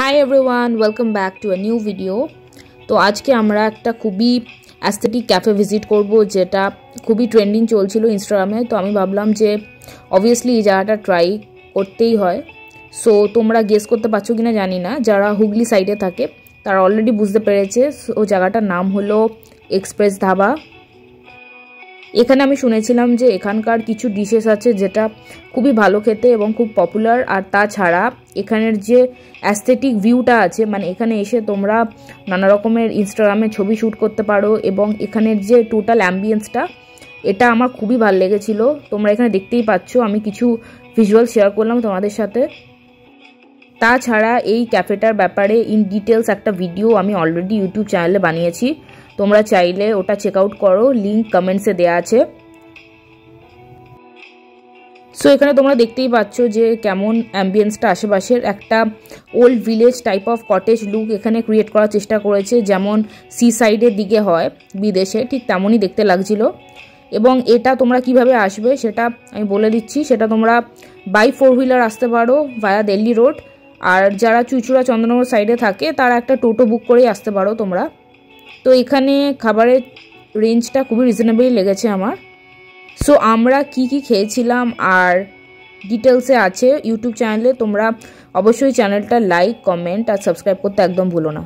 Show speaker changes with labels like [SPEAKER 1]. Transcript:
[SPEAKER 1] Hi everyone, welcome back to a new video. তো আজকে আমরা একটা খুবই অ্যাস্থেটিক ক্যাফে ভিজিট করব, যেটা খুবই ট্রেন্ডিং চলছিল ইনস্টাগ্রামে। তো আমি ভাবলাম যে অবভিয়াসলি এই জায়গাটা ট্রাই করতেই হয়। সো তোমরা গেস করতে পারছো কিনা জানি না, যারা হুগলি সাইডে থাকে তারা অলরেডি বুঝতে পেরেছে। ও জায়গাটার নাম হলো এক্সপ্রেস ধাবা। এখানে আমি শুনেছিলাম যে এখানকার কিছু ডিশেস আছে যেটা খুবই ভালো খেতে এবং খুব পপুলার। আর তাছাড়া এখানের যে অ্যাস্থেটিক ভিউটা আছে, মানে এখানে এসে তোমরা নানা রকমের ইনস্টাগ্রামে ছবি শ্যুট করতে পারো, এবং এখানের যে টোটাল অ্যাম্বিয়েন্সটা এটা আমার খুবই ভালো লেগেছিল। তোমরা এখানে দেখতেই পাচ্ছ, আমি কিছু ভিজুয়াল শেয়ার করলাম তোমাদের সাথে। তাছাড়া এই ক্যাফেটার ব্যাপারে ইন ডিটেলস একটা ভিডিও আমি অলরেডি ইউটিউব চ্যানেলে বানিয়েছি, তোমরা চাইলে ওটা চেক আউট করো, লিঙ্ক কমেন্টসে দেওয়া আছে। সো এখানে তোমরা দেখতেই পাচ্ছ যে কেমন অ্যাম্বিয়েন্সটা, আশেপাশের একটা old village type of cottage look এখানে ক্রিয়েট করার চেষ্টা করেছে, যেমন সি সাইডের দিকে হয় বিদেশে, ঠিক তেমনই দেখতে লাগছিল। এবং এটা তোমরা কিভাবে আসবে সেটা আমি বলে দিচ্ছি। সেটা তোমরা বাই 4 হুইলার আসতে পারো ভায়া দিল্লি রোড, আর যারা চুঁচুড়া চন্দ্রনগর সাইডে থাকে তারা একটা টোটো বুক করেই আসতে পারো তোমরা। তো এখানে খাবারের রেঞ্জটা খুবই রিজনেবলই লেগেছে আমার। সো আমরা কি খেয়েছিলাম আর ডিটেলসে আছে ইউটিউব চ্যানেলে, তোমরা অবশ্যই চ্যানেলটা লাইক, কমেন্ট আর সাবস্ক্রাইব করতে একদম ভুলো না।